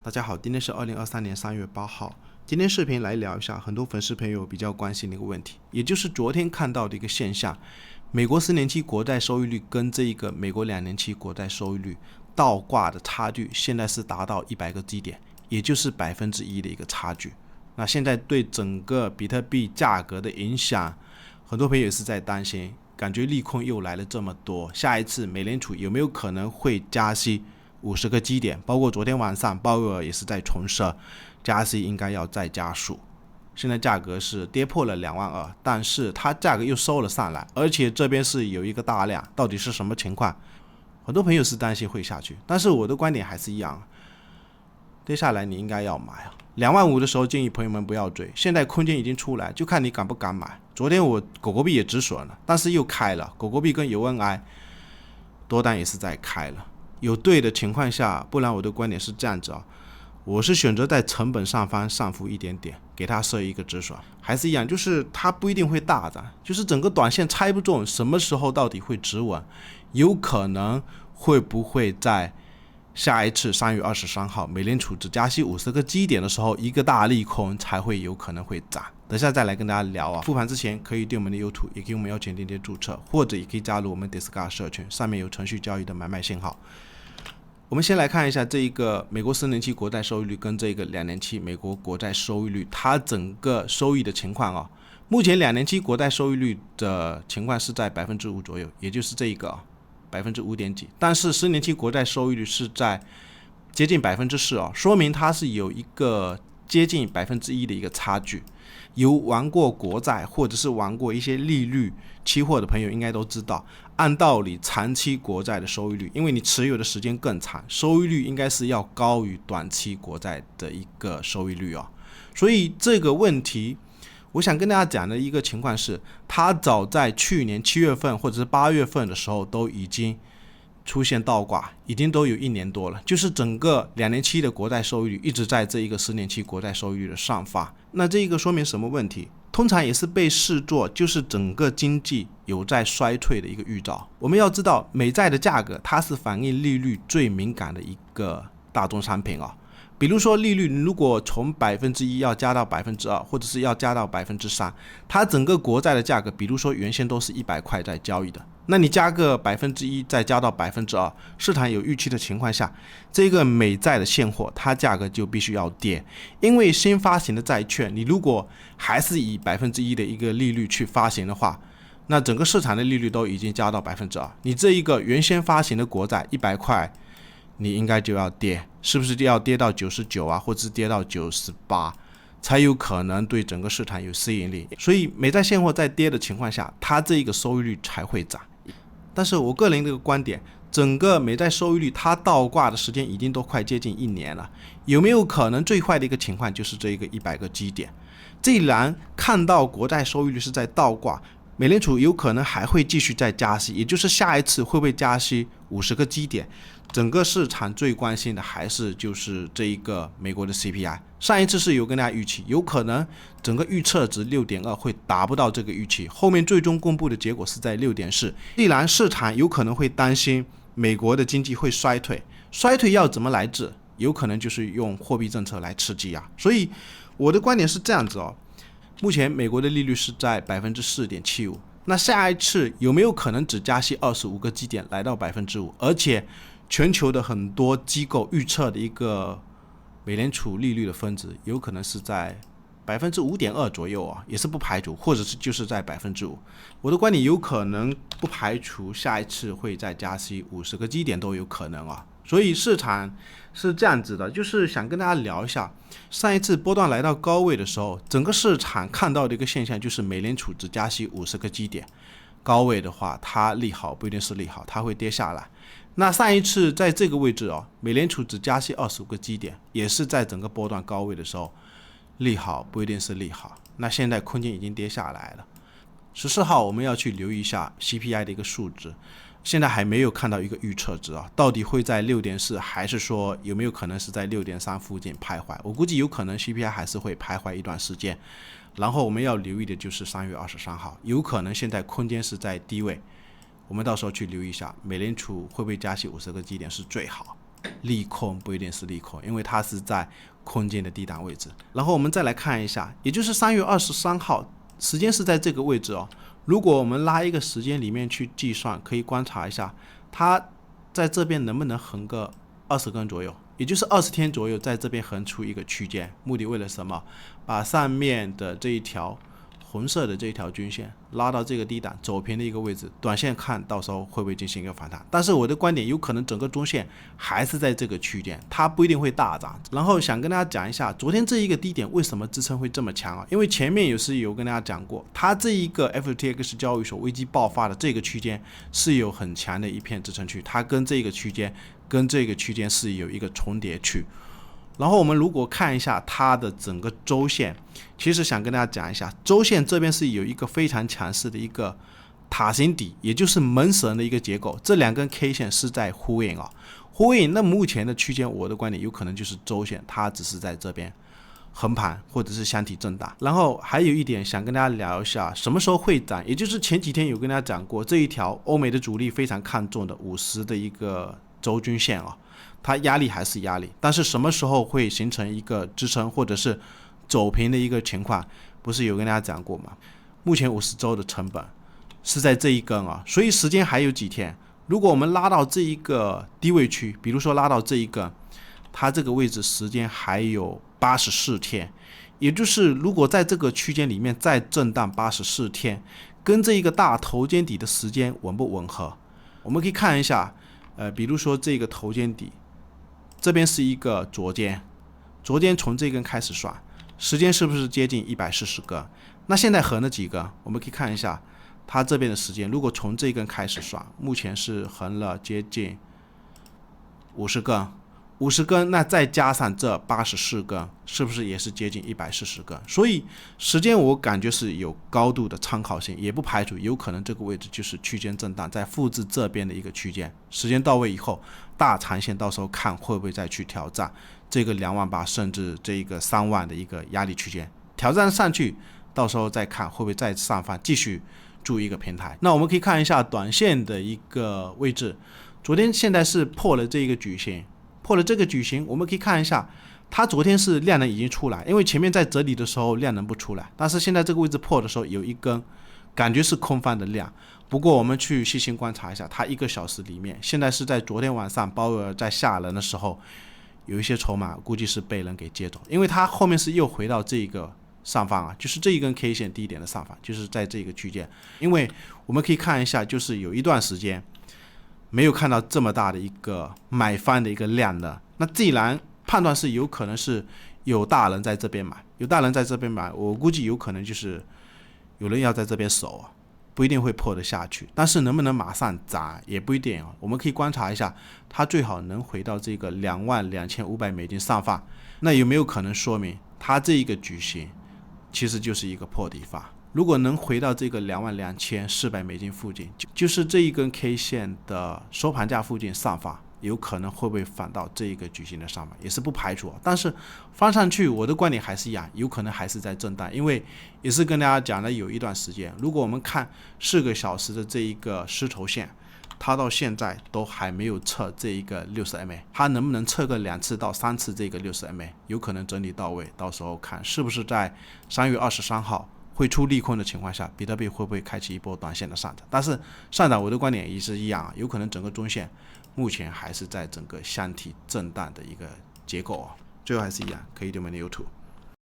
大家好，今天是2023年3月8号。今天视频来聊一下很多粉丝朋友比较关心的一个问题，也就是昨天看到的一个现象，美国10年期国债收益率跟这个美国2年期国债收益率倒挂的差距，现在是达到100个基点，也就是1%的一个差距。那现在对整个比特币价格的影响，很多朋友也是在担心，感觉利空又来了这么多，下一次美联储有没有可能会加息50个基点？包括昨天晚上鲍威尔也是在重申，加息应该要再加速。现在价格是跌破了2万2，但是它价格又收了上来，而且这边是有一个大量，到底是什么情况？很多朋友是担心会下去，但是我的观点还是一样，跌下来你应该要买啊。2万5的时候建议朋友们不要追，现在空间已经出来，就看你敢不敢买。昨天我狗狗币也止损了，但是又开了，狗狗币跟UNI多单也是在开了。有对的情况下，不然我的观点是这样子啊，我是选择在成本上方上浮一点点，给它设一个止损，还是一样，就是它不一定会大涨，就是整个短线猜不中什么时候到底会止稳，有可能会不会在下一次3月23号美联储只加息50个基点的时候，一个大利空才会有可能会涨。等一下再来跟大家聊啊。复盘之前可以对我们的 YouTube 也可以我们邀请链接注册，或者也可以加入我们 Discord 社群，上面有程序交易的买卖信号。我们先来看一下这一个美国10年期国债收益率跟这个2年期美国国债收益率，它整个收益的情况啊。目前2年期国债收益率的情况是在5%左右，也就是这一个5%点几，但是10年期国债收益率是在接近4%啊，说明它是有一个接近1%的一个差距。有玩过国债或者是玩过一些利率期货的朋友应该都知道，按道理长期国债的收益率，因为你持有的时间更长，收益率应该是要高于短期国债的一个收益率啊。所以这个问题我想跟大家讲的一个情况是，它早在去年7月份或者是8月份的时候都已经出现倒挂，已经都有1年多了，就是整个2年期的国债收益率一直在这一个10年期国债收益率的上方。那这一个说明什么问题？通常也是被视作就是整个经济有在衰退的一个预兆。我们要知道，美债的价格它是反映利率最敏感的一个大宗商品啊。比如说利率如果从1%要加到2%，或者是要加到3%，它整个国债的价格，比如说原先都是100块在交易的，那你加个1%再加到2%，市场有预期的情况下，这个美债的现货它价格就必须要跌，因为新发行的债券，你如果还是以1%的一个利率去发行的话，那整个市场的利率都已经加到2%，你这一个原先发行的国债100块。你应该就要跌，是不是就要跌到99啊，或者是跌到98，才有可能对整个市场有吸引力？所以美债现货在跌的情况下，它这一个收益率才会涨。但是我个人这个观点，整个美债收益率它倒挂的时间已经都快接近1年了，有没有可能最坏的一个情况就是这一个100个基点？既然看到国债收益率是在倒挂，美联储有可能还会继续再加息，也就是下一次会不会加息50个基点？整个市场最关心的还是就是这一个美国的 CPI。上一次是有跟大家预期，有可能整个预测值6.2会达不到这个预期，后面最终公布的结果是在6.4。既然市场有可能会担心美国的经济会衰退，衰退要怎么来治？有可能就是用货币政策来刺激啊。所以我的观点是这样子哦，目前美国的利率是在4.75%，那下一次有没有可能只加息25个基点来到5%？而且全球的很多机构预测的一个美联储利率的分值，有可能是在5.2%左右啊，也是不排除，或者是就是在5%。我的观点有可能不排除下一次会再加息50个基点都有可能啊。所以市场是这样子的，就是想跟大家聊一下，上一次波段来到高位的时候，整个市场看到的一个现象就是美联储只加息50个基点，高位的话它利好不一定是利好，它会跌下来。那上一次在这个位置哦，美联储只加息25个基点，也是在整个波段高位的时候，利好不一定是利好。那现在空间已经跌下来了。14号我们要去留意一下 CPI 的一个数值，现在还没有看到一个预测值啊，到底会在6.4，还是说有没有可能是在6.3附近徘徊？我估计有可能 CPI 还是会徘徊一段时间。然后我们要留意的就是3月23号，有可能现在空间是在低位。我们到时候去留意一下，美联储会不会加息50个基点是最好。利空，不一定是利空，因为它是在空间的低档位置。然后我们再来看一下，也就是3月23号，时间是在这个位置哦。如果我们拉一个时间里面去计算，可以观察一下，它在这边能不能横个20根左右，也就是20天左右，在这边横出一个区间，目的为了什么？把上面的这一条红色的这一条均线拉到这个低档走平的一个位置，短线看到时候会不会进行一个反弹。但是我的观点有可能整个中线还是在这个区间，它不一定会大涨。然后想跟大家讲一下，昨天这一个低点为什么支撑会这么强啊？因为前面有跟大家讲过，它这一个 FTX 交易所危机爆发的这个区间是有很强的一片支撑区，它跟这个区间是有一个重叠区。然后我们如果看一下它的整个周线，其实想跟大家讲一下，周线这边是有一个非常强势的一个塔形底，也就是门神的一个结构，这两根 K 线是在呼应啊，呼应。那目前的区间，我的观点有可能就是周线，它只是在这边横盘或者是箱体震荡。然后还有一点想跟大家聊一下，什么时候会涨，也就是前几天有跟大家讲过，这一条欧美的主力非常看重的50的一个周均线啊。它压力还是压力，但是什么时候会形成一个支撑或者是走平的一个情况，不是有跟大家讲过吗？目前50周的成本是在这一根啊，所以时间还有几天。如果我们拉到这一个低位区，比如说拉到这一根，它这个位置时间还有84天，也就是如果在这个区间里面再震荡84天，跟这一个大头肩底的时间吻不吻合？我们可以看一下，比如说这个头肩底。这边是一个昨天从这根开始算，时间是不是接近140根？那现在横了几根？我们可以看一下它这边的时间，如果从这根开始算，目前是横了接近50根，那再加上这84根，是不是也是接近140根？所以时间我感觉是有高度的参考性，也不排除有可能这个位置就是区间震荡，再复制这边的一个区间。时间到位以后，大长线到时候看会不会再去挑战这个28000，甚至这个3万的一个压力区间，挑战上去，到时候再看会不会再上方继续筑一个平台。那我们可以看一下短线的一个位置，昨天现在是破了这一个矩形。我们可以看一下，它昨天是量能已经出来，因为前面在整理的时候量能不出来，但是现在这个位置破的时候有一根感觉是空方的量。不过我们去细心观察一下，它1个小时里面，现在是在昨天晚上鲍威尔在下人的时候，有一些筹码估计是被人给接走，因为它后面是又回到这个上方啊，就是这一根 K 线低点的上方，就是在这个区间。因为我们可以看一下，就是有一段时间没有看到这么大的一个买方的一个量的，那既然判断是有可能是有大人在这边买，我估计有可能就是有人要在这边守啊，不一定会破得下去，但是能不能马上涨也不一定啊。我们可以观察一下，它最好能回到这个$22,500上方，那有没有可能说明它这一个矩形其实就是一个破底方？如果能回到这个$22,400附近，就是这一根 K 线的收盘价附近上方，有可能会不会反到这一个矩形的上方，也是不排除。但是翻上去，我的观点还是一样，有可能还是在震荡，因为也是跟大家讲了有一段时间，如果我们看4个小时的这一个丝绸线，它到现在都还没有测这一个60MA， 它能不能测个2次到3次这个60MA， 有可能整理到位，到时候看是不是在3月23号会出利空的情况下，比特币会不会开启一波短线的上涨？但是上涨我的观点也是一样，有可能整个中线目前还是在整个箱体震荡的一个结构啊。最后还是一样，可以对我们的 YouTube。